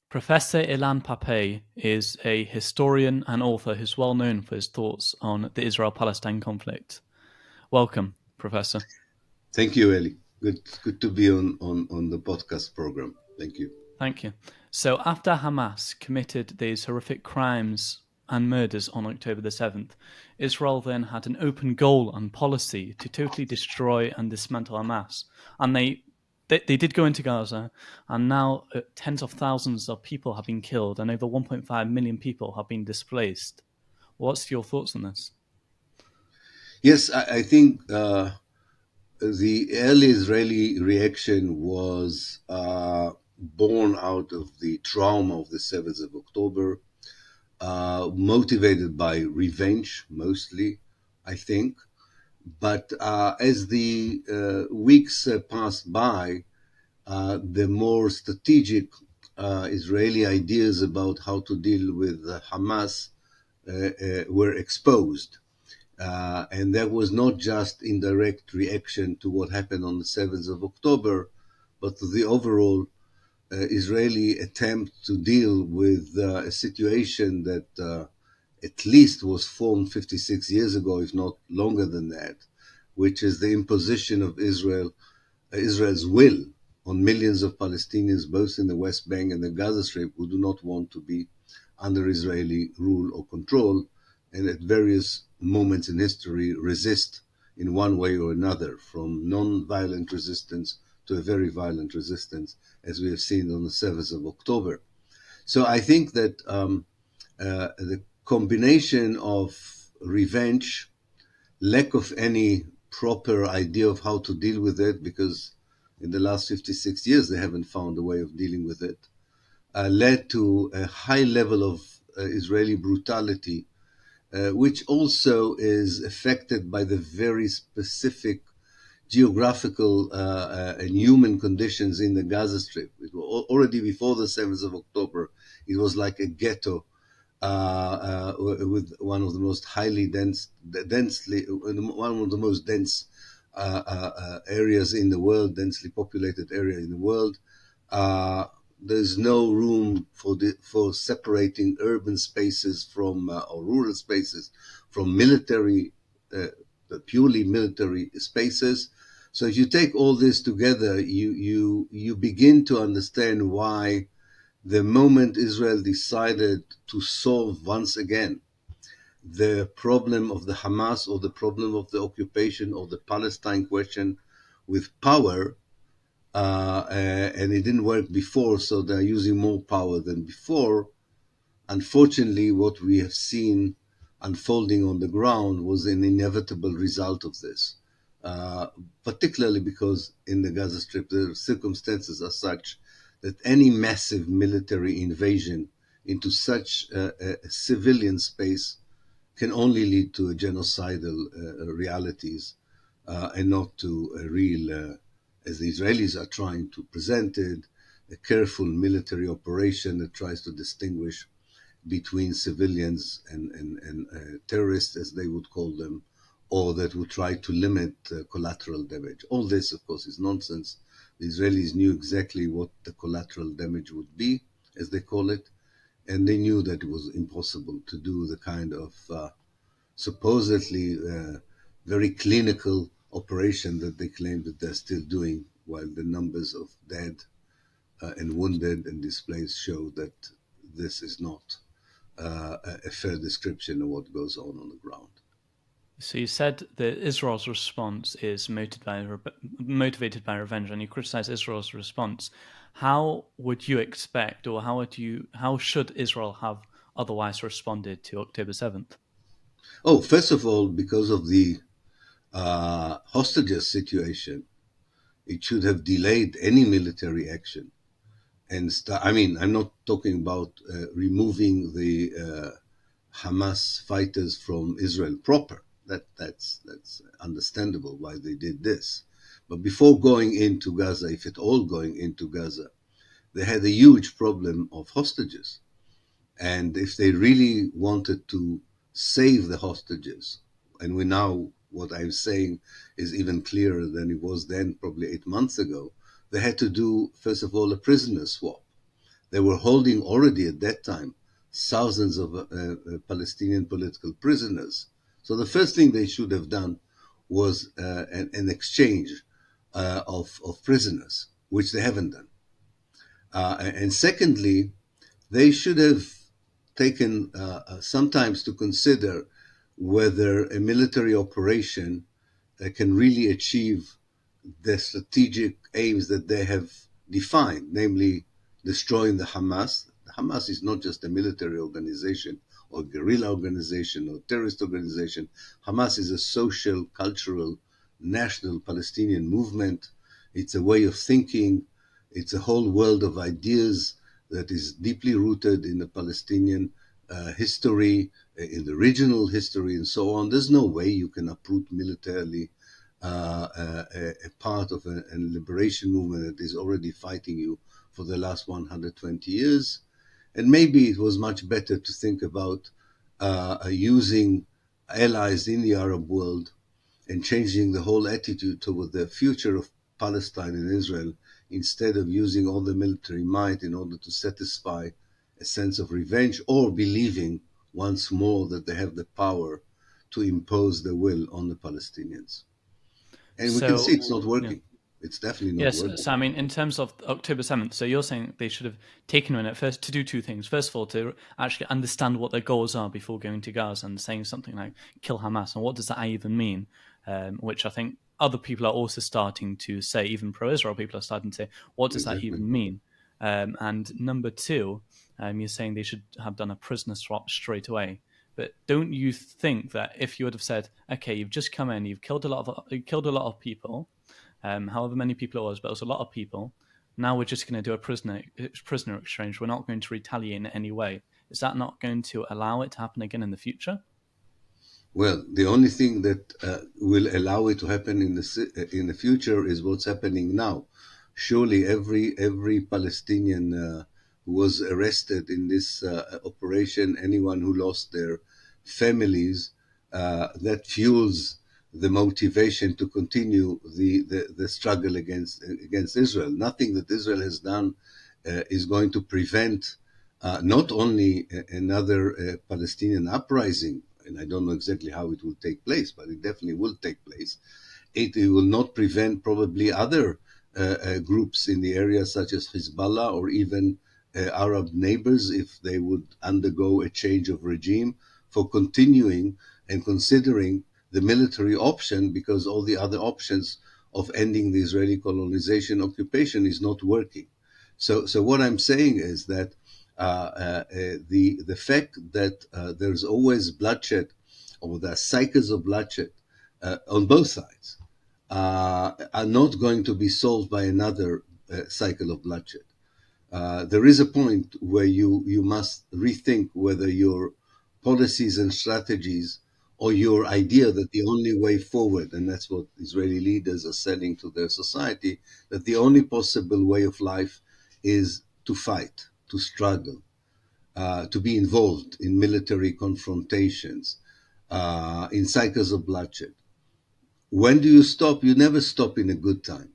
Professor Ilan Pape is a historian and author who's well known for his thoughts on the Israel-Palestine conflict. Welcome, Professor. Thank you, Eli. Good to be on the podcast program. Thank you. Thank you. So after Hamas committed these horrific crimes and murders on October the 7th, Israel then had an open goal and policy to totally destroy and dismantle Hamas. And they did go into Gaza, and now tens of thousands of people have been killed and over 1.5 million people have been displaced. What's your thoughts on this? Yes, I think the early Israeli reaction was born out of the trauma of the 7th of October, motivated by revenge mostly, I think. But as the weeks passed by, the more strategic Israeli ideas about how to deal with Hamas were exposed. And that was not just in direct reaction to what happened on the 7th of October, but to the overall Israeli attempt to deal with a situation that at least was formed 56 years ago, if not longer than that, which is the imposition of Israel's will on millions of Palestinians, both in the West Bank and the Gaza Strip, who do not want to be under Israeli rule or control, and at various moments in history resist in one way or another, from non-violent resistance to a very violent resistance, as we have seen on the 7th of October. So I think that the combination of revenge, lack of any proper idea of how to deal with it, because in the last 56 years they haven't found a way of dealing with it, led to a high level of Israeli brutality, which also is affected by the very specific geographical and human conditions in the Gaza Strip. Already before the 7th of October, it was like a ghetto with one of the most one of the most dense areas in the world, densely populated area in the world. There's no room for separating urban spaces from or rural spaces from military, purely military spaces. So if you take all this together, you begin to understand why the moment Israel decided to solve once again the problem of the Hamas or the problem of the occupation or the Palestine question with power, and it didn't work before, so they're using more power than before. Unfortunately, what we have seen unfolding on the ground was an inevitable result of this, particularly because in the Gaza Strip, the circumstances are such that any massive military invasion into such a civilian space can only lead to genocidal realities and not to a real, as the Israelis are trying to present it, a careful military operation that tries to distinguish between civilians and terrorists, as they would call them, or that would try to limit collateral damage. All this, of course, is nonsense. The Israelis knew exactly what the collateral damage would be, as they call it, and they knew that it was impossible to do the kind of supposedly very clinical operation that they claim that they're still doing, while the numbers of dead and wounded and displaced show that this is not a fair description of what goes on the ground. So you said that Israel's response is motivated by revenge, and you criticize Israel's response. How would you expect, or how should Israel have otherwise responded to October 7th? Oh, first of all, because of the hostages situation, it should have delayed any military action. And I'm not talking about removing the Hamas fighters from Israel proper. That's understandable why they did this. But before going into Gaza, if at all going into Gaza, they had a huge problem of hostages. And if they really wanted to save the hostages, and we now, what I'm saying is even clearer than it was then, probably 8 months ago, they had to do, first of all, a prisoner swap. They were holding already at that time thousands of Palestinian political prisoners. So the first thing they should have done was an exchange of prisoners, which they haven't done. And secondly, they should have taken sometimes to consider whether a military operation can really achieve the strategic aims that they have defined, namely destroying the Hamas. The Hamas is not just a military organization or guerrilla organization or terrorist organization. Hamas is a social, cultural, national Palestinian movement. It's a way of thinking. It's a whole world of ideas that is deeply rooted in the Palestinian history, in the regional history, and so on. There's no way you can uproot militarily a part of a liberation movement that is already fighting you for the last 120 years. And maybe it was much better to think about using allies in the Arab world and changing the whole attitude toward the future of Palestine and Israel instead of using all the military might in order to satisfy a sense of revenge or believing once more that they have the power to impose their will on the Palestinians. And we can see So, it's not yeah. working. It's definitely not Yes, working. so I mean, in terms of October 7th, so you're saying they should have taken a minute first to do two things. First of all, to actually understand what their goals are before going to Gaza and saying something like kill Hamas, and what does that even mean? Which I think other people are also starting to say, even pro Israel people are starting to say, what does that Exactly. even mean? And number two, you're saying they should have done a prisoner swap straight away. But don't you think that if you would have said, okay, you've just come in, you killed a lot of people, however many people it was, but it was a lot of people. Now we're just going to do a prisoner exchange. We're not going to retaliate in any way. Is that not going to allow it to happen again in the future? Well, the only thing that will allow it to happen in the future is what's happening now. Surely every Palestinian who was arrested in this operation, anyone who lost their families, that fuels the motivation to continue the struggle against Israel. Nothing that Israel has done is going to prevent not only another Palestinian uprising, and I don't know exactly how it will take place, but it definitely will take place. It will not prevent probably other groups in the area, such as Hezbollah or even Arab neighbors, if they would undergo a change of regime, for continuing and considering the military option, because all the other options of ending the Israeli colonization occupation is not working. So what I'm saying is that the fact that there's always bloodshed, or there are cycles of bloodshed on both sides, are not going to be solved by another cycle of bloodshed. There is a point where you must rethink whether your policies and strategies or your idea that the only way forward, and that's what Israeli leaders are selling to their society, that the only possible way of life is to fight, to struggle, to be involved in military confrontations, in cycles of bloodshed. When do you stop? You never stop in a good time.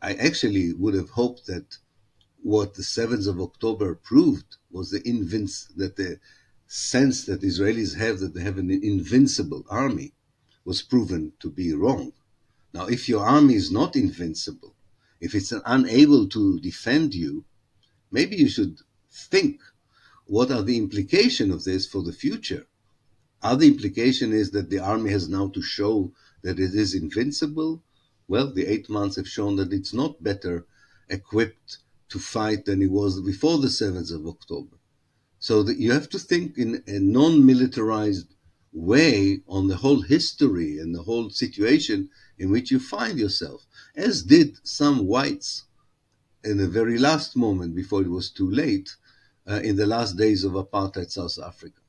I actually would have hoped that what the 7th of October proved was that the sense that Israelis have that they have an invincible army was proven to be wrong. Now, if your army is not invincible, if it's unable to defend you, maybe you should think, what are the implications of this for the future? Other implication is that the army has now to show that it is invincible. Well, the 8 months have shown that it's not better equipped to fight than it was before the 7th of October. So that you have to think in a non-militarized way on the whole history and the whole situation in which you find yourself, as did some whites in the very last moment before it was too late, in the last days of apartheid South Africa.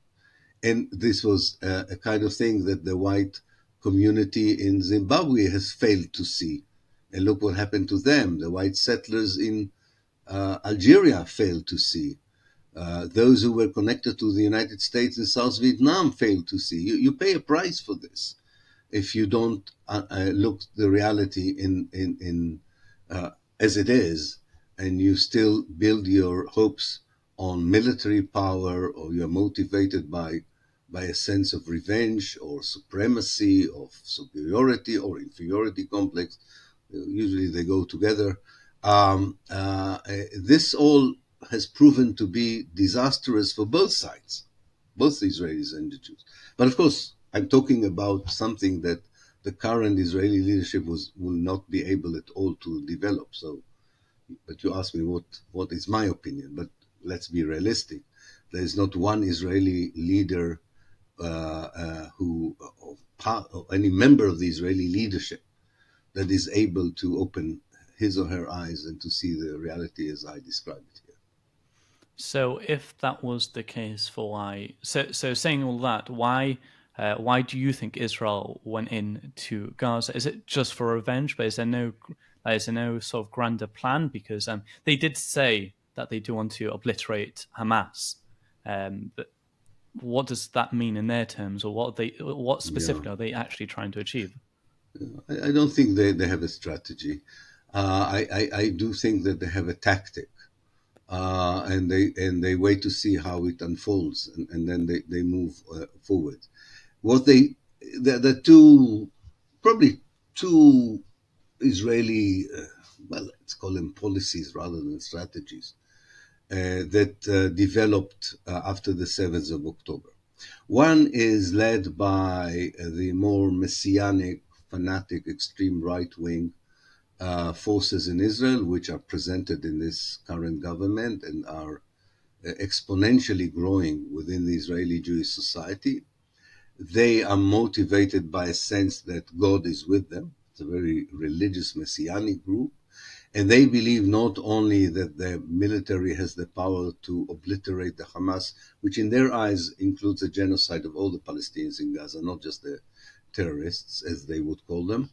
And this was a kind of thing that the white community in Zimbabwe has failed to see. And look what happened to them. The white settlers in Algeria failed to see. Those who were connected to the United States in South Vietnam failed to see. You pay a price for this if you don't look the reality in as it is, and you still build your hopes on military power, or you're motivated by a sense of revenge or supremacy, of superiority or inferiority complex. Usually they go together. This all has proven to be disastrous for both sides, both the Israelis and the Jews. But of course, I'm talking about something that the current Israeli leadership will not be able at all to develop. So, but you ask me what is my opinion. But let's be realistic. There is not one Israeli leader or any member of the Israeli leadership that is able to open his or her eyes and to see the reality as I described it here. So if that was the case for so saying all that, why do you think Israel went into Gaza? Is it just for revenge? But is there no sort of grander plan? Because they did say that they do want to obliterate Hamas, but what does that mean in their terms, or what Yeah, specifically are they actually trying to achieve? I don't think they have a strategy. I do think that they have a tactic, and they wait to see how it unfolds, and then they move forward. What they the two probably two Israeli well, let's call them policies rather than strategies that developed after the 7th of October. One is led by the more messianic, fanatic, extreme right wing forces in Israel, which are presented in this current government and are exponentially growing within the Israeli Jewish society. They are motivated by a sense that God is with them. It's a very religious, messianic group. And they believe not only that the military has the power to obliterate the Hamas, which in their eyes includes a genocide of all the Palestinians in Gaza, not just the terrorists, as they would call them,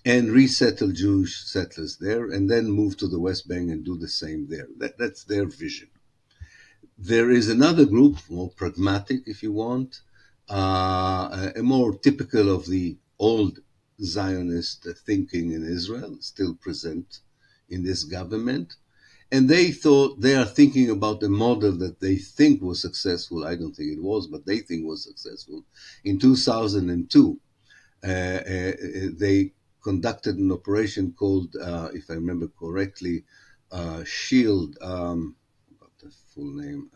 and resettle Jewish settlers there, and then move to the West Bank and do the same there. That's their vision. There is another group, more pragmatic, if you want, a more typical of the old Zionist thinking in Israel, still present in this government. And they are thinking about a model that they think was successful. I don't think it was, but they think was successful. In 2002, they conducted an operation called, if I remember correctly, Shield. What the full name?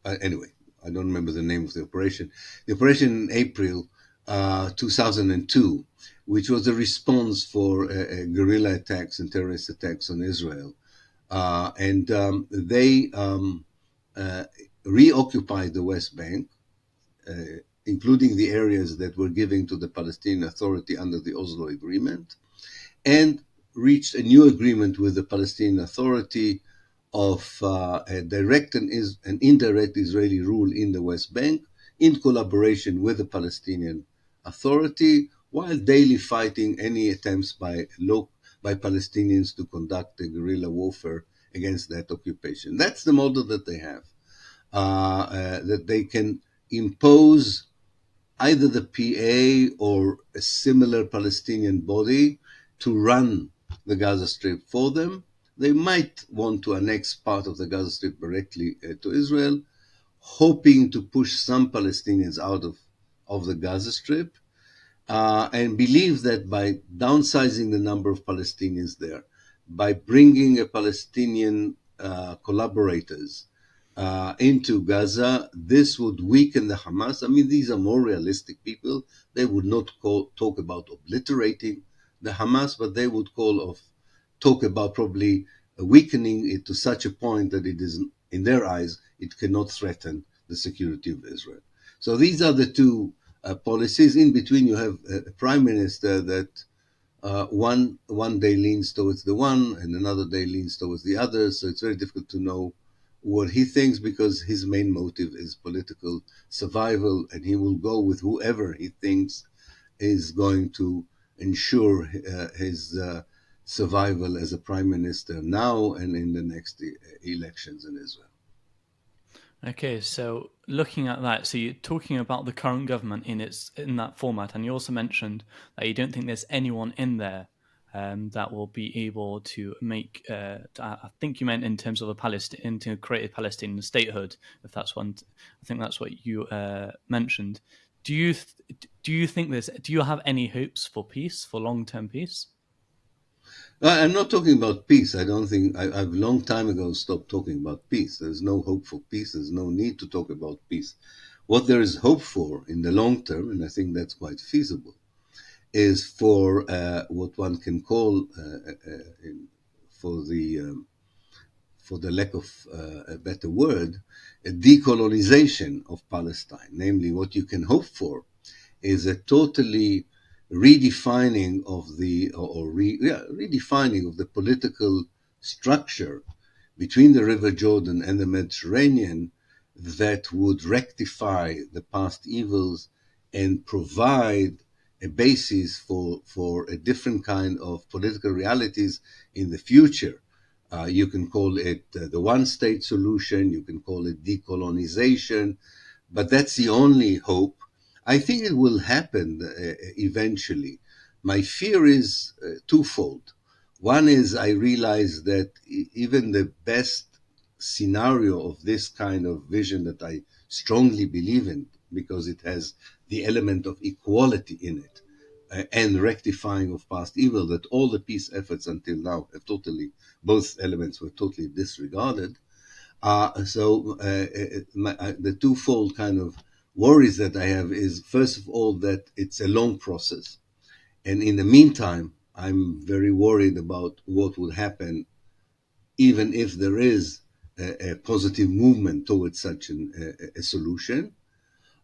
Anyway, I don't remember the name of the operation. The operation in April 2002, which was a response for guerrilla attacks and terrorist attacks on Israel. And they reoccupied the West Bank, including the areas that were given to the Palestinian Authority under the Oslo Agreement, and reached a new agreement with the Palestinian Authority of a direct and indirect Israeli rule in the West Bank in collaboration with the Palestinian Authority, while daily fighting any attempts by Palestinians to conduct a guerrilla warfare against that occupation. That's the model that they have, that they can impose either the PA or a similar Palestinian body to run the Gaza Strip for them. They might want to annex part of the Gaza Strip directly to Israel, hoping to push some Palestinians out of the Gaza Strip, and believe that by downsizing the number of Palestinians there, by bringing a Palestinian collaborators into Gaza, this would weaken the Hamas. I mean, these are more realistic people. They would not talk about obliterating the Hamas, but they would talk about probably weakening it to such a point that it is, in their eyes, it cannot threaten the security of Israel. So these are the two policies. In between, you have a prime minister that one day leans towards the one and another day leans towards the other. So it's very difficult to know what he thinks, because his main motive is political survival, and he will go with whoever he thinks is going to ensure his survival as a prime minister now and in the next elections in Israel. Okay, so looking at that, so you're talking about the current government in that format, and you also mentioned that you don't think there's anyone in there that will be able to make. I think you meant in terms of a Palestine, to create a Palestinian statehood. If that's one, I think that's what you mentioned. Do you think this? Do you have any hopes for peace, for long term peace? I'm not talking about peace. I don't think I've long time ago stopped talking about peace. There's no hope for peace. There's no need to talk about peace. What there is hope for in the long term, and I think that's quite feasible, is for what one can call, for the for the lack of a better word, a decolonization of Palestine. Namely, what you can hope for is a totally redefining of the redefining of the political structure between the River Jordan and the Mediterranean that would rectify the past evils and provide a basis for a different kind of political realities in the future. You can call it the one state solution, you can call it decolonization, but that's the only hope. I think it will happen eventually. My fear is twofold. One is I realize that even the best scenario of this kind of vision that I strongly believe in, because it has the element of equality in it and rectifying of past evil, that all the peace efforts until now have totally, both elements were totally disregarded. The twofold kind of worries that I have is, first of all, that it's a long process. And in the meantime, I'm very worried about what would happen even if there is a positive movement towards such a solution.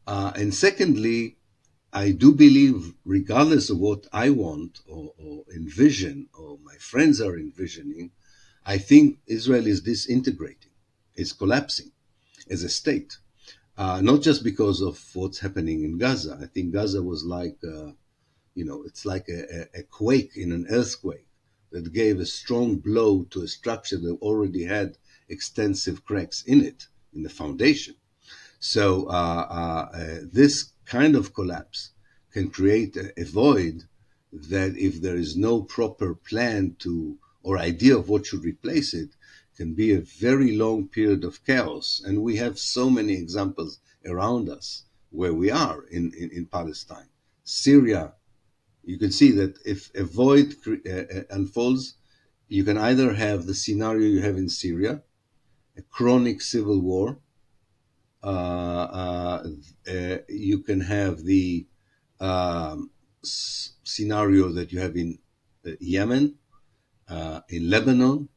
And secondly, I do believe, regardless of what I want or envision or my friends are envisioning, I think Israel is disintegrating, is collapsing as a state. Not just because of what's happening in Gaza. I think Gaza was like, it's like a quake in an earthquake that gave a strong blow to a structure that already had extensive cracks in it, in the foundation. So this kind of collapse can create a void that, if there is no proper plan to or idea of what should replace it, can be a very long period of chaos. And we have so many examples around us where we are in Palestine. Syria, you can see that if a void unfolds, you can either have the scenario you have in Syria, a chronic civil war. You can have the scenario that you have in Yemen, in Lebanon,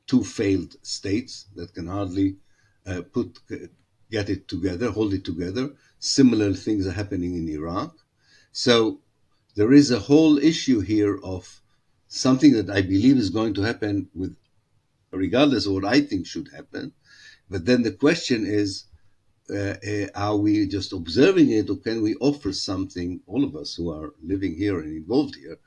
two failed states that can hardly get it together, hold it together. Similar things are happening in Iraq. So there is a whole issue here of something that I believe is going to happen, with regardless of what I think should happen. But then the question is, are we just observing it, or can we offer something, all of us who are living here and involved here,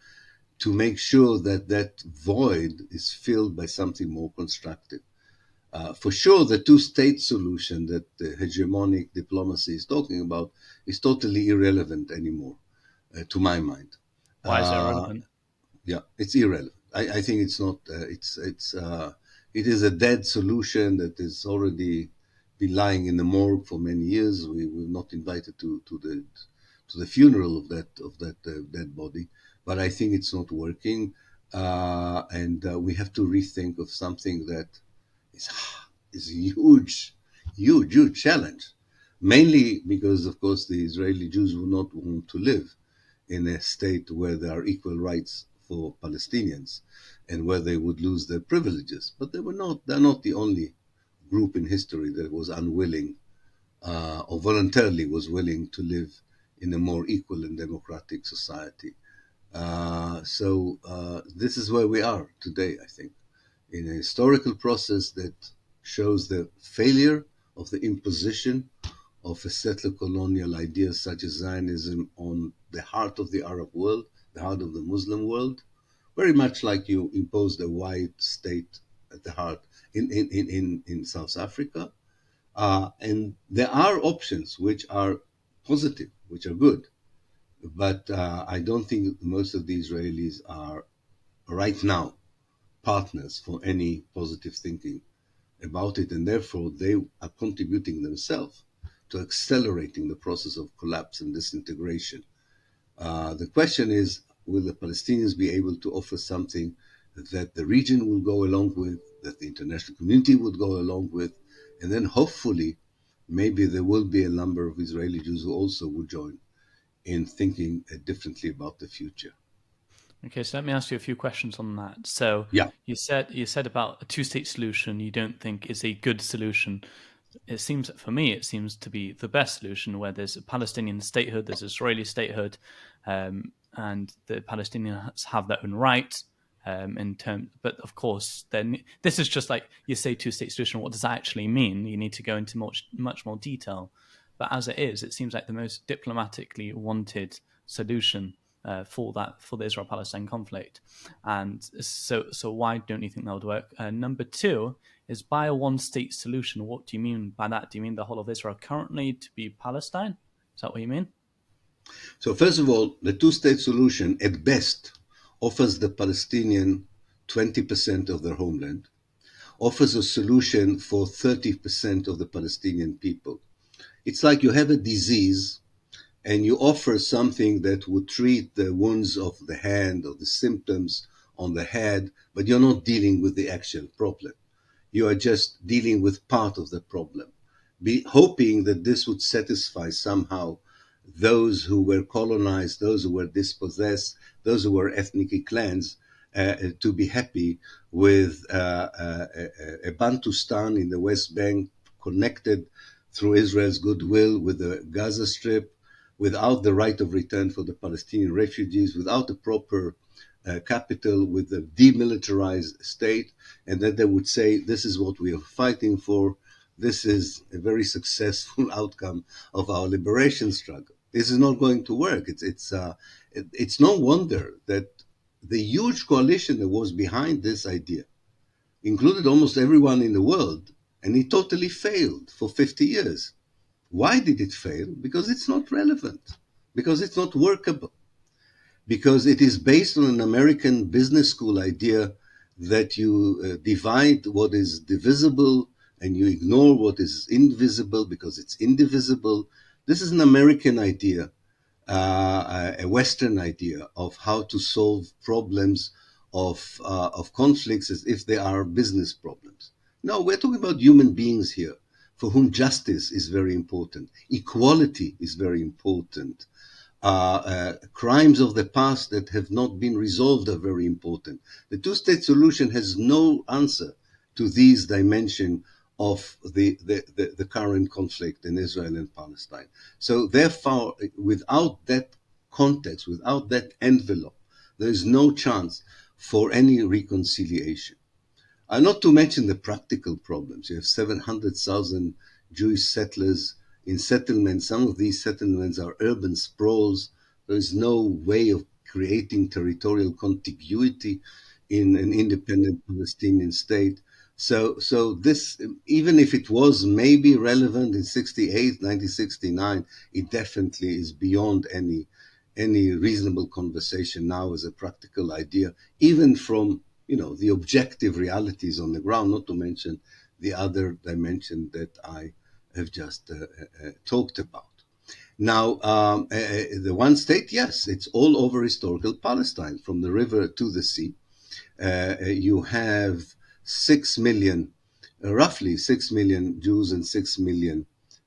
to make sure that that void is filled by something more constructive? For sure, the two-state solution that the hegemonic diplomacy is talking about is totally irrelevant anymore, to my mind. Why is it Uh, irrelevant? yeah, it's irrelevant. I think it's not. It is a dead solution that is already been lying in the morgue for many years. We were not invited to the funeral of that dead body, but I think it's not working, and we have to rethink of something that is is a huge challenge. Mainly because, of course, the Israeli Jews will not want to live in a state where there are equal rights for Palestinians and where they would lose their privileges. But they're not the only group in history that was unwilling or voluntarily was willing to live in a more equal and democratic society. This is where we are today, I think, in a historical process that shows the failure of the imposition of a settler colonial idea such as Zionism on the heart of the Arab world, the heart of the Muslim world, very much like you imposed a white state at the heart in South Africa. And there are options which are positive, which are good. But I don't think most of the Israelis are right now partners for any positive thinking about it, and therefore they are contributing themselves to accelerating the process of collapse and disintegration. The question is, will the Palestinians be able to offer something that the region will go along with, that the international community would go along with, and then hopefully maybe there will be a number of Israeli Jews who also will join in thinking differently about the future. Okay, so let me ask you a few questions on that. So Yeah. you said about a two-state solution you don't think is a good solution. It seems, for me, it seems to be the best solution, where there's a Palestinian statehood, there's Israeli statehood, and the Palestinians have their own rights. In term, but of course, then this is just like you say two-state solution. What does that actually mean? You need to go into much more detail. But as it is, it seems like the most diplomatically wanted solution for the Israel-Palestine conflict. And so why don't you think that would work? Number two is, by a one-state solution, what do you mean by that? Do you mean the whole of Israel currently to be Palestine? Is that what you mean? So, first of all, the two state solution at best offers the Palestinian 20% of their homeland, offers a solution for 30% of the Palestinian people. It's like you have a disease and you offer something that would treat the wounds of the hand or the symptoms on the head, but you're not dealing with the actual problem. You are just dealing with part of the problem, hoping that this would satisfy somehow those who were colonized, those who were dispossessed, those who were ethnically cleansed, to be happy with a Bantustan in the West Bank connected through Israel's goodwill with the Gaza Strip, without the right of return for the Palestinian refugees, without a proper capital, with a demilitarized state, and then they would say, this is what we are fighting for. This is a very successful outcome of our liberation struggle. This is not going to work. It's no wonder that the huge coalition that was behind this idea included almost everyone in the world, and it totally failed for 50 years. Why did it fail? Because it's not relevant, because it's not workable, because it is based on an American business school idea that you divide what is divisible and you ignore what is invisible because it's indivisible. This is an American idea, a Western idea of how to solve problems of conflicts as if they are business problems. No, we're talking about human beings here for whom justice is very important, equality is very important. Crimes of the past that have not been resolved are very important. The two-state solution has no answer to these dimensions of the current conflict in Israel and Palestine. So therefore, without that context, without that envelope, there is no chance for any reconciliation. Not to mention the practical problems. You have 700,000 Jewish settlers in settlements. Some of these settlements are urban sprawls. There is no way of creating territorial contiguity in an independent Palestinian state. So this, even if it was maybe relevant in 68, 1969, it definitely is beyond any reasonable conversation now as a practical idea, even from the objective realities on the ground, not to mention the other dimension that I have just talked about. Now, the one state, yes, it's all over historical Palestine, from the river to the sea. You have 6 million, roughly 6 million Jews and 6 million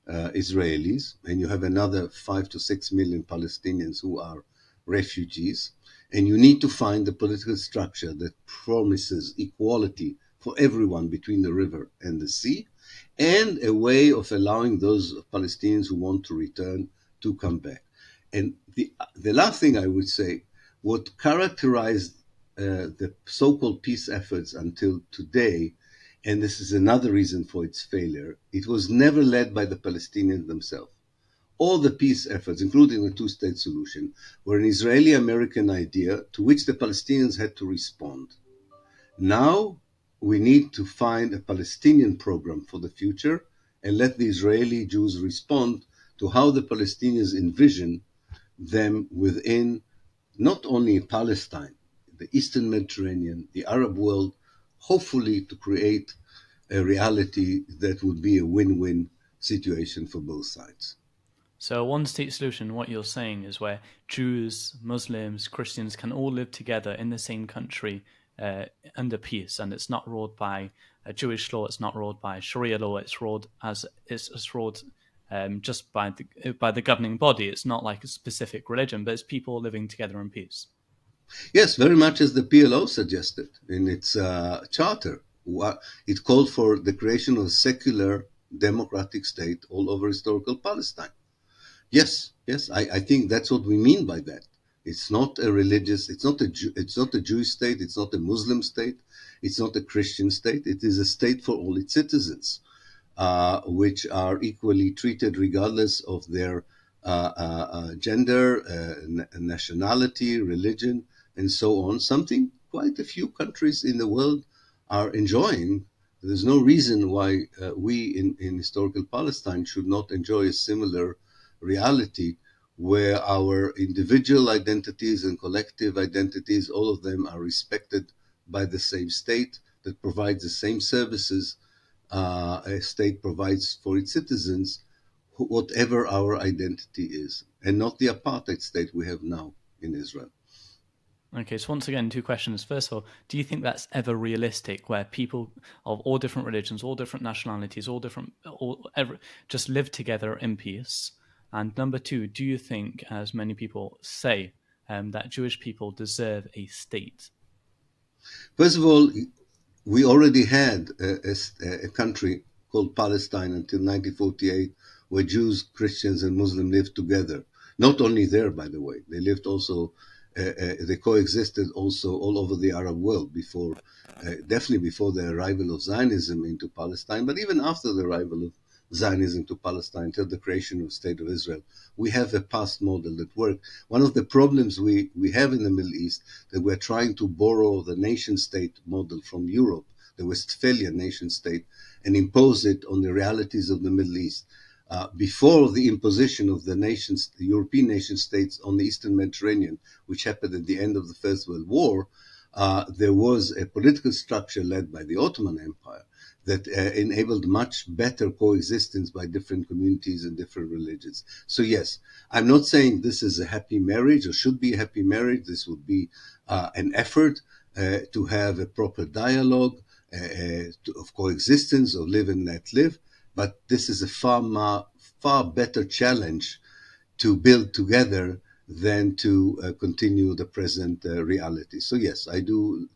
Israelis, and you have another 5 to 6 million Palestinians who are refugees. And you need to find a political structure that promises equality for everyone between the river and the sea, and a way of allowing those Palestinians who want to return to come back. And the last thing I would say, what characterized the so-called peace efforts until today, and this is another reason for its failure, it was never led by the Palestinians themselves. All the peace efforts, including the two-state solution, were an Israeli-American idea to which the Palestinians had to respond. Now we need to find a Palestinian program for the future and let the Israeli Jews respond to how the Palestinians envision them within not only Palestine, the Eastern Mediterranean, the Arab world, hopefully to create a reality that would be a win-win situation for both sides. So, a one state solution, what you're saying is where Jews, Muslims, Christians can all live together in the same country under peace, and it's not ruled by Jewish law, it's not ruled by Sharia law, it's ruled just by the governing body. It's not like a specific religion, but it's people living together in peace. Yes, very much as the PLO suggested in its charter. It called for the creation of a secular democratic state all over historical Palestine. Yes, yes, I think that's what we mean by that. It's not a religious, it's not a Jewish state, it's not a Muslim state, it's not a Christian state. It is a state for all its citizens, which are equally treated regardless of their gender, nationality, religion, and so on. Something quite a few countries in the world are enjoying. There's no reason why we in historical Palestine should not enjoy a similar reality where our individual identities and collective identities, all of them are respected by the same state that provides the same services a state provides for its citizens, whatever our identity is, and not the apartheid state we have now in Israel. Okay, so once again, two questions. First of all, do you think that's ever realistic, where people of all different religions, all different nationalities, just live together in peace? And number two, do you think, as many people say, that Jewish people deserve a state? First of all, we already had a country called Palestine until 1948, where Jews, Christians, and Muslims lived together. Not only there, by the way, they lived also, they coexisted also all over the Arab world before, definitely before the arrival of Zionism into Palestine, but even after the arrival of Zionism to Palestine till the creation of the State of Israel. We have a past model that worked. One of the problems we have in the Middle East that we're trying to borrow the nation state model from Europe, the Westphalian nation state, and impose it on the realities of the Middle East. Before the imposition of the European nation states on the Eastern Mediterranean, which happened at the end of the First World War, there was a political structure led by the Ottoman Empire that enabled much better coexistence by different communities and different religions. So yes, I'm not saying this is a happy marriage or should be a happy marriage. This would be an effort to have a proper dialogue of coexistence, of live and let live. But this is a far better challenge to build together than to continue the present reality. So yes, I do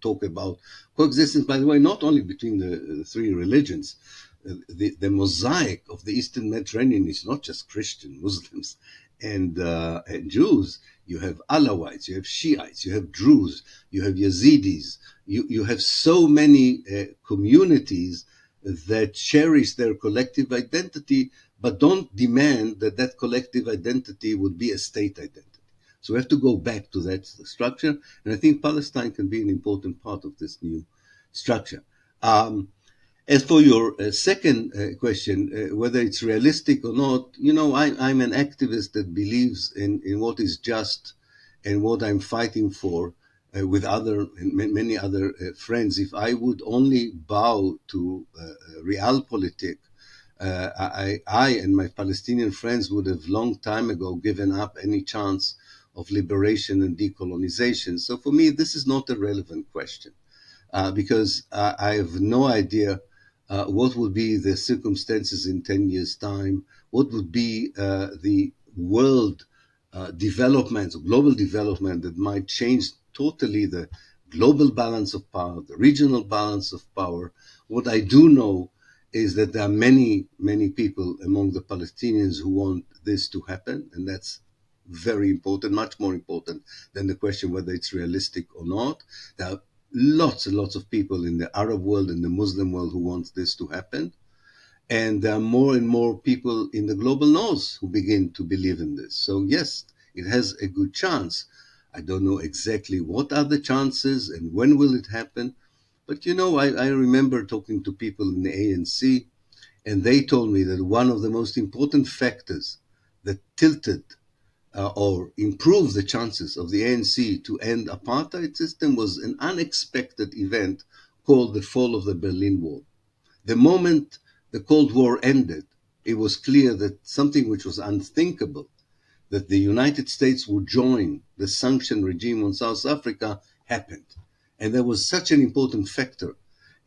talk about coexistence, by the way, not only between the three religions. The mosaic of the Eastern Mediterranean is not just Christian, Muslims, and Jews. You have Alawites, you have Shiites, you have Druze, you have Yazidis. You have so many communities that cherish their collective identity, but don't demand that that collective identity would be a state identity. So we have to go back to that structure, and I think Palestine can be an important part of this new structure. As for your second question, whether it's realistic or not, I'm an activist that believes in what is just and what I'm fighting for with many other friends. If I would only bow to realpolitik, I and my Palestinian friends would have long time ago given up any chance of liberation and decolonization. So for me, this is not a relevant question because I have no idea what would be the circumstances in 10 years' time, what would be the world development, global development that might change totally the global balance of power, the regional balance of power. What I do know is that there are many, many people among the Palestinians who want this to happen, and that's very important, much more important than the question whether it's realistic or not. There are lots and lots of people in the Arab world and the Muslim world who want this to happen. And there are more and more people in the global north who begin to believe in this. So yes, it has a good chance. I don't know exactly what are the chances and when will it happen. But I remember talking to people in the ANC, and they told me that one of the most important factors that tilted or improve the chances of the ANC to end apartheid system was an unexpected event called the fall of the Berlin Wall. The moment the Cold War ended, it was clear that something which was unthinkable, that the United States would join the sanction regime on South Africa, happened. And there was such an important factor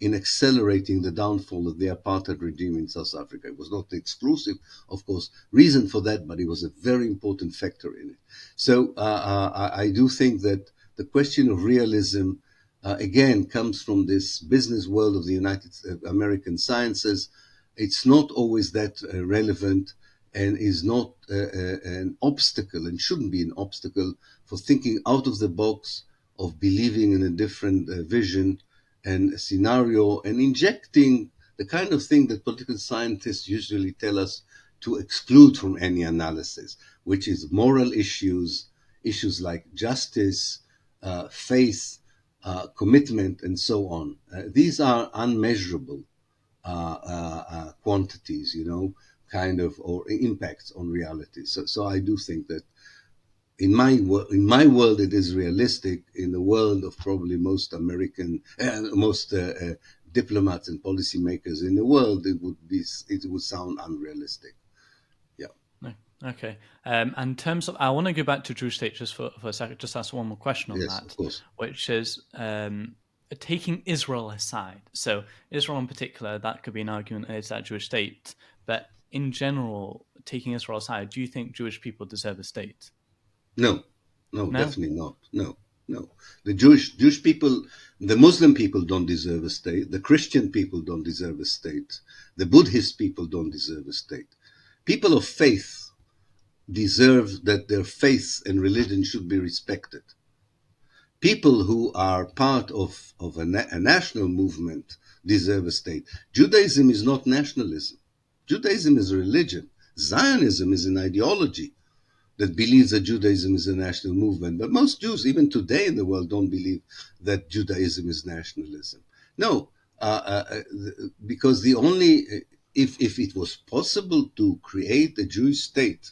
in accelerating the downfall of the apartheid regime in South Africa. It was not the exclusive, of course, reason for that, but it was a very important factor in it. So I do think that the question of realism, again, comes from this business world of the United American sciences. It's not always that relevant and is not an obstacle and shouldn't be an obstacle for thinking out of the box, of believing in a different vision and a scenario, and injecting the kind of thing that political scientists usually tell us to exclude from any analysis, which is moral issues, issues like justice, faith, commitment, and so on. These are unmeasurable quantities, kind of, or impacts on reality. So I do think that in my world it is realistic. In the world of probably most American, most diplomats and policymakers in the world, it would sound unrealistic. Yeah. No. Okay. And in terms of, I want to go back to Jewish state just for a second, just ask one more question on Yes, of that, course. which is taking Israel aside. So Israel in particular, that could be an argument, is that Jewish state. But in general, taking Israel aside, do you think Jewish people deserve a state? No, no, No? definitely not. No, no. The Jewish people, the Muslim people don't deserve a state. The Christian people don't deserve a state. The Buddhist people don't deserve a state. People of faith deserve that their faith and religion should be respected. People who are part of a national movement deserve a state. Judaism is not nationalism. Judaism is a religion. Zionism is an ideology that believes that Judaism is a national movement. But most Jews, even today in the world, don't believe that Judaism is nationalism. No, because if it was possible to create a Jewish state,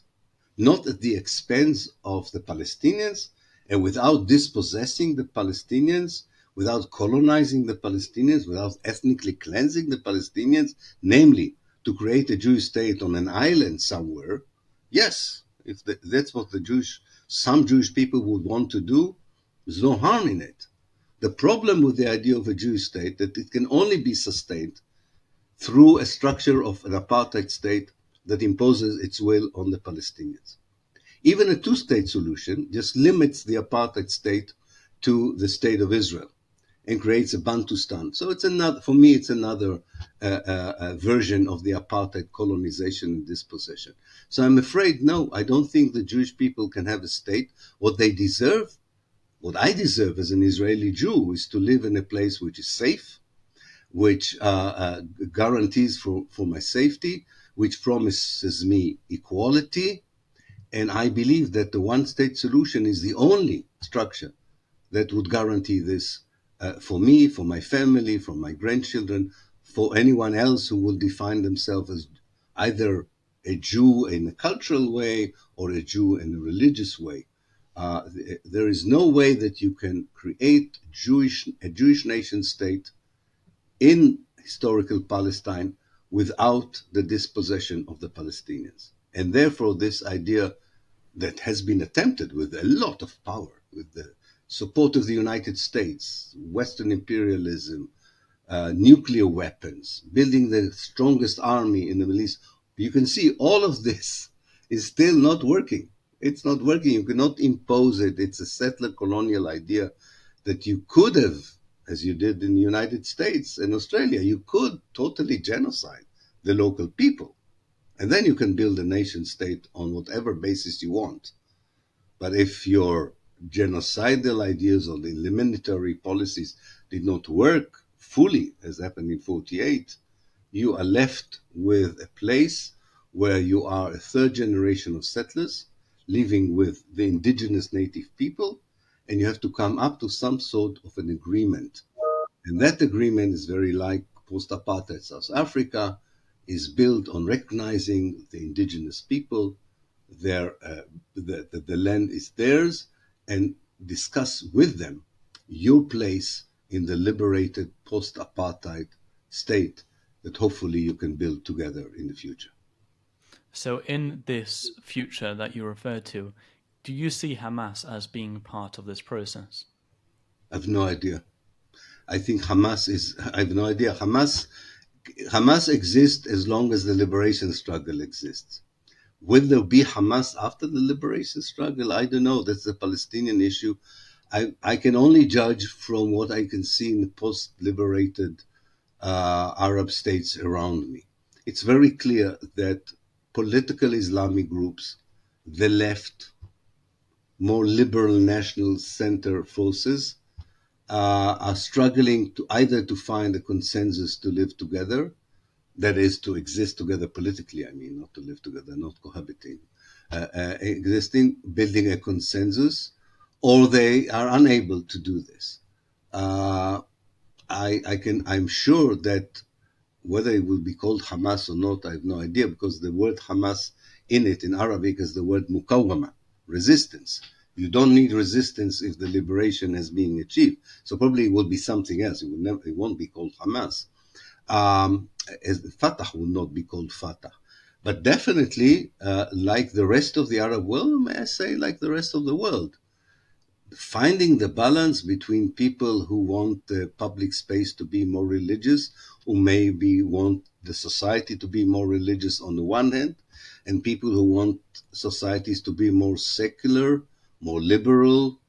not at the expense of the Palestinians and without dispossessing the Palestinians, without colonizing the Palestinians, without ethnically cleansing the Palestinians, namely to create a Jewish state on an island somewhere, yes, if that's what some Jewish people would want to do, there's no harm in it. The problem with the idea of a Jewish state that it can only be sustained through a structure of an apartheid state that imposes its will on the Palestinians. Even a two-state solution just limits the apartheid state to the state of Israel and creates a Bantustan. So for me, it's another version of the apartheid colonization and dispossession. So I'm afraid, no, I don't think the Jewish people can have a state. What they deserve, what I deserve as an Israeli Jew, is to live in a place which is safe, which guarantees for my safety, which promises me equality. And I believe that the one state solution is the only structure that would guarantee this for me, for my family, for my grandchildren, for anyone else who will define themselves as either a Jew in a cultural way or a Jew in a religious way. There is no way that you can create a Jewish nation state in historical Palestine without the dispossession of the Palestinians. And therefore, this idea that has been attempted with a lot of power, with the support of the United States, Western imperialism, nuclear weapons, building the strongest army in the Middle East. You can see all of this is still not working. It's not working. You cannot impose it. It's a settler colonial idea that you could have, as you did in the United States and Australia, you could totally genocide the local people. And then you can build a nation state on whatever basis you want. But if your genocidal ideas or the eliminatory policies did not work fully, as happened in 48, you are left with a place where you are a third generation of settlers living with the indigenous native people, and you have to come up to some sort of an agreement. And that agreement is very like post-apartheid South Africa, is built on recognizing the indigenous people, their the land is theirs, and discuss with them your place in the liberated post-apartheid state that hopefully you can build together in the future. So, in this future that you referred to, do you see Hamas as being part of this process? I have no idea. I think Hamas is. I have no idea. Hamas exists as long as the liberation struggle exists. Will there be Hamas after the liberation struggle? I don't know. That's the Palestinian issue. I can only judge from what I can see in the post-liberated Arab states around me. It's very clear that political Islamic groups, the left, more liberal national center forces, are struggling to either to find a consensus to live together, that is to exist together politically, I mean, not to live together, not cohabiting, existing, building a consensus, or they are unable to do this. Uh, I'm sure that whether it will be called Hamas or not, I have no idea, because the word Hamas in it in Arabic is the word mukawama, resistance. You don't need resistance if the liberation is being achieved. So probably it will be something else. It won't be called Hamas. As Fatah will not be called Fatah. But definitely, like the rest of the Arab world, may I say, like the rest of the world, finding the balance between people who want the public space to be more religious, who maybe want the society to be more religious on the one hand, and people who want societies to be more secular, more liberal.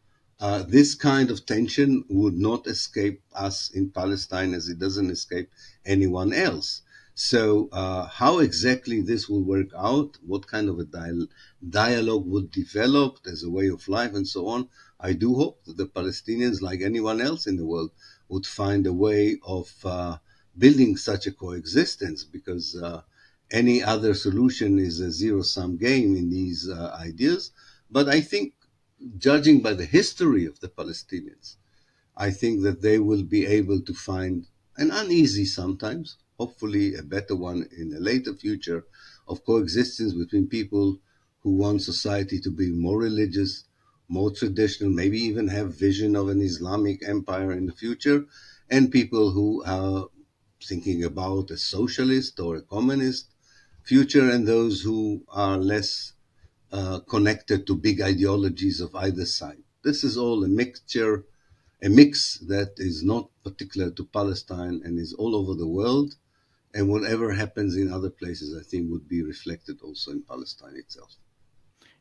This kind of tension would not escape us in Palestine as it doesn't escape anyone else. So, how exactly this will work out, what kind of a dialogue will develop as a way of life, and so on, I do hope that the Palestinians, like anyone else in the world, would find a way of building such a coexistence, because any other solution is a zero-sum game in these ideas. But I think, judging by the history of the Palestinians, I think that they will be able to find an uneasy sometimes, hopefully a better one in a later future, of coexistence between people who want society to be more religious, more traditional, maybe even have vision of an Islamic empire in the future, and people who are thinking about a socialist or a communist future, and those who are less connected to big ideologies of either side. This is all a mix that is not particular to Palestine and is all over the world. And whatever happens in other places, I think, would be reflected also in Palestine itself.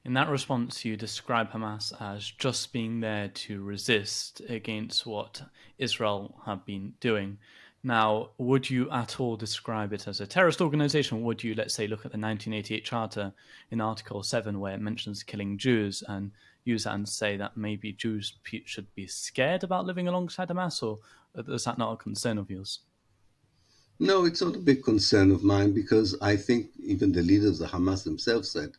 In that response, you describe Hamas as just being there to resist against what Israel have been doing. Now, would you at all describe it as a terrorist organization? Would you, let's say, look at the 1988 Charter in Article 7, where it mentions killing Jews, and use that and say that maybe Jews should be scared about living alongside Hamas, or is that not a concern of yours? No, it's not a big concern of mine, because I think even the leaders of Hamas themselves said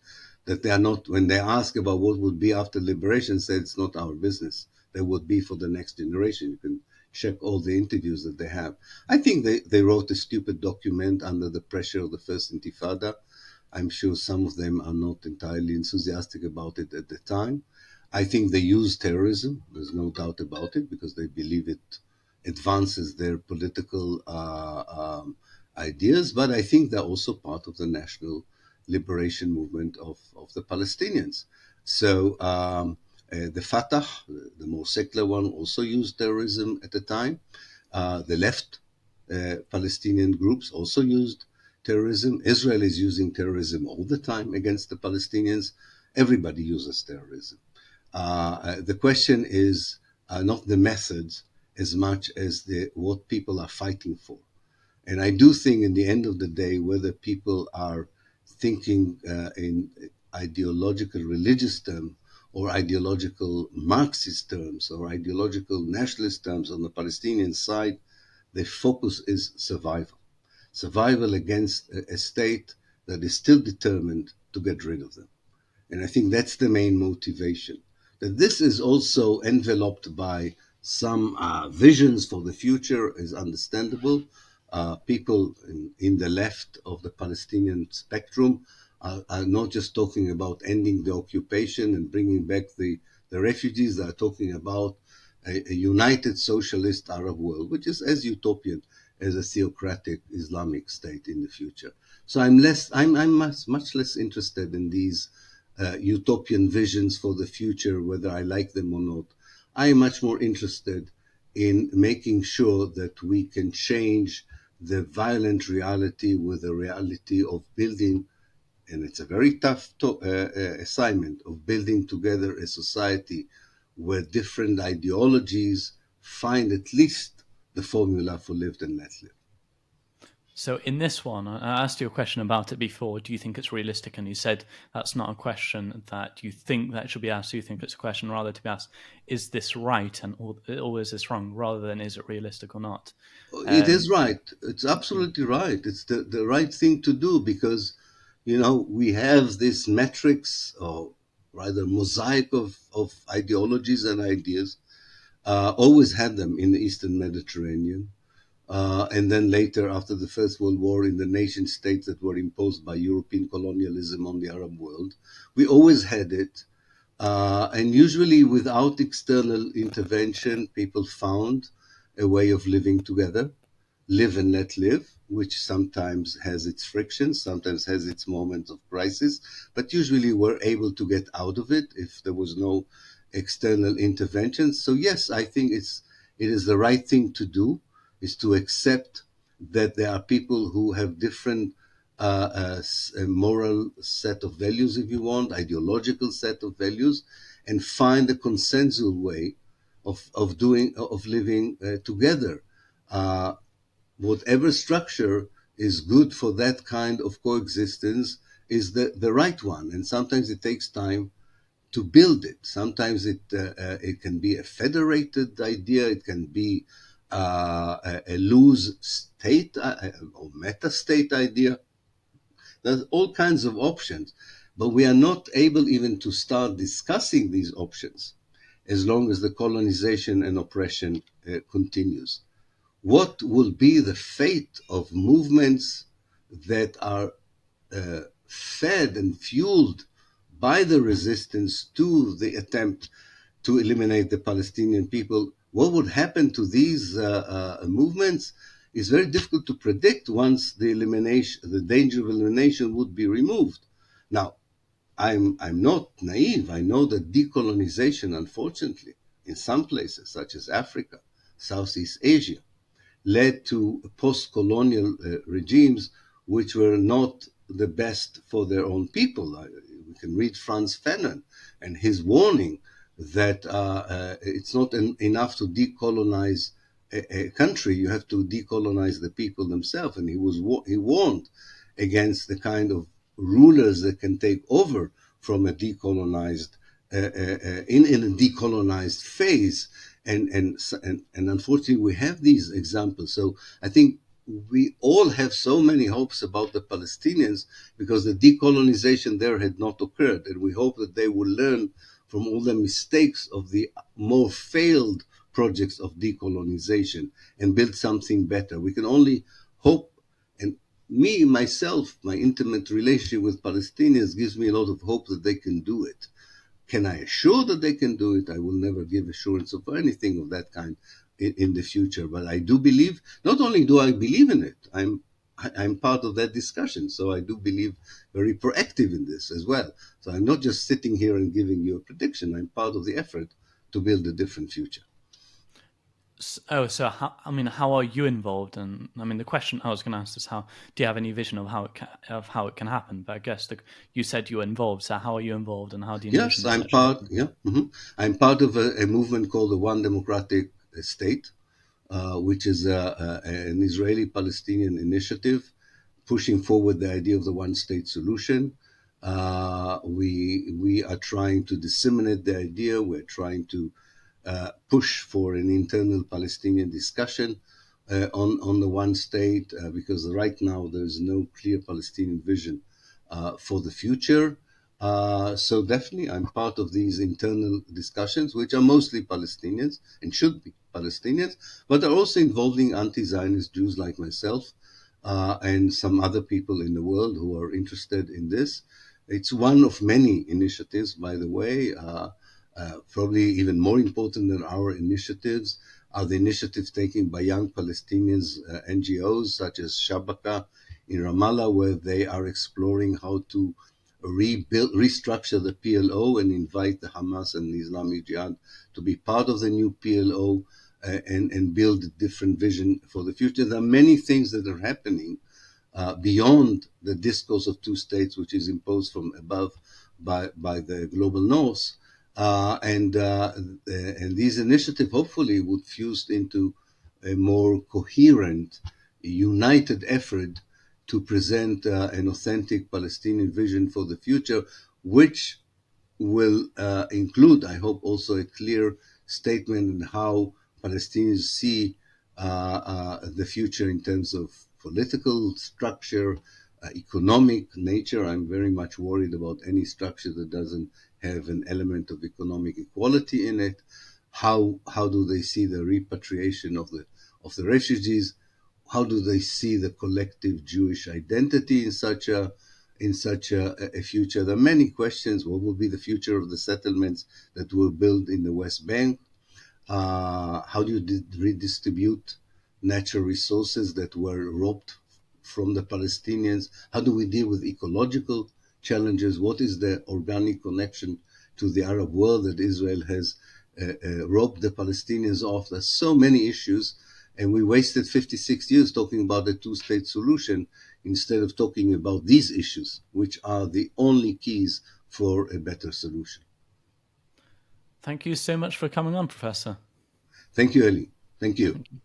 that they are not, when they ask about what would be after liberation, said it's not our business. That would be for the next generation. You can check all the interviews that they have. I think they wrote a stupid document under the pressure of the first intifada. I'm sure some of them are not entirely enthusiastic about it at the time. I think they use terrorism. There's no doubt about it, because they believe it advances their political ideas. But I think they're also part of the national liberation movement of the Palestinians. So the Fatah, the more secular one, also used terrorism at the time. The left Palestinian groups also used terrorism. Israel is using terrorism all the time against the Palestinians. Everybody uses terrorism. The question is not the methods as much as what people are fighting for. And I do think, in the end of the day, whether people are thinking in ideological religious terms, or ideological Marxist terms, or ideological nationalist terms on the Palestinian side, the focus is survival. Survival against a state that is still determined to get rid of them. And I think that's the main motivation. That this is also enveloped by some visions for the future is understandable. People in the left of the Palestinian spectrum are not just talking about ending the occupation and bringing back the refugees. They are talking about a united socialist Arab world, which is as utopian as a theocratic Islamic state in the future. So I'm much less interested in these utopian visions for the future, whether I like them or not. I am much more interested in making sure that we can change the violent reality with the reality of building, and it's a very tough assignment, of building together a society where different ideologies find at least the formula for lived and let live. So in this one, I asked you a question about it before. Do you think it's realistic? And you said that's not a question that you think that should be asked. You think it's a question rather to be asked: is this right, and or is this wrong, rather than is it realistic or not? It is Um, right. It's yeah. absolutely right. It's the right thing to do because, we have this matrix, or rather mosaic of ideologies and ideas. Always had them in the Eastern Mediterranean. And then later, after the First World War, in the nation states that were imposed by European colonialism on the Arab world, we always had it. And usually, without external intervention, people found a way of living together, live and let live, which sometimes has its frictions, sometimes has its moments of crisis, but usually we're able to get out of it if there was no external intervention. So yes, I think it is the right thing to do, is to accept that there are people who have different a moral set of values, if you want, ideological set of values, and find a consensual way of living together. Uh, Whatever structure is good for that kind of coexistence is the right one. And sometimes it takes time to build it. Sometimes it can be a federated idea. It can be a loose state or meta state idea. There's all kinds of options, but we are not able even to start discussing these options as long as the colonization and oppression continues. What will be the fate of movements that are fed and fueled by the resistance to the attempt to eliminate the Palestinian people? What would happen to these movements is very difficult to predict once the danger of elimination would be removed. Now, I'm not naive. I know that decolonization, unfortunately, in some places such as Africa, Southeast Asia, led to post-colonial regimes which were not the best for their own people. We can read Frantz Fanon and his warning that it's not enough to decolonize a country; you have to decolonize the people themselves. And he warned against the kind of rulers that can take over from a decolonized in a decolonized phase, and unfortunately we have these examples. So I think we all have so many hopes about the Palestinians because the decolonization there had not occurred, and we hope that they will learn from all the mistakes of the more failed projects of decolonization and build something better. We can only hope, and me myself, my intimate relationship with Palestinians gives me a lot of hope that they can do it. Can I assure that they can do it? I will never give assurance of anything of that kind in the future. But I do believe. Not only do I believe in it, I'm part of that discussion. So I do believe very proactive in this as well. So I'm not just sitting here and giving you a prediction. I'm part of the effort to build a different future. Oh, so how are you involved? And I mean, the question I was going to ask is, how do you have any vision of how it can happen? But I guess you said you were involved. So how are you involved, and how do you envision Yes, this I'm actually part. happening? Yeah, I'm part of a movement called the One Democratic State, which is an Israeli-Palestinian initiative pushing forward the idea of the one-state solution. We are trying to disseminate the idea. We're trying to push for an internal Palestinian discussion on the one state because right now there's no clear Palestinian vision for the future. So definitely, I'm part of these internal discussions, which are mostly Palestinians and should be Palestinians, but are also involving anti-Zionist Jews like myself, and some other people in the world who are interested in this. It's one of many initiatives, by the way. Probably even more important than our initiatives are the initiatives taken by young Palestinians, NGOs such as Shabaka in Ramallah, where they are exploring how to restructure the PLO and invite the Hamas and the Islamic Jihad to be part of the new PLO, and build a different vision for the future. There are many things that are happening beyond the discourse of two states, which is imposed from above by the global north. And these initiatives hopefully would fuse into a more coherent, united effort to present an authentic Palestinian vision for the future, which will include, I hope, also a clear statement on how Palestinians see the future in terms of political structure, economic nature. I'm very much worried about any structure that doesn't have an element of economic equality in it. How do they see the repatriation of the refugees? How do they see the collective Jewish identity in such a future? There are many questions. What will be the future of the settlements that were built in the West Bank? How do you redistribute natural resources that were robbed from the Palestinians? How do we deal with ecological challenges? What is the organic connection to the Arab world that Israel has robbed the Palestinians of? There's so many issues, and we wasted 56 years talking about a two-state solution instead of talking about these issues, which are the only keys for a better solution. Thank you so much for coming on, Professor. Thank you, Eli. Thank you. Thank you.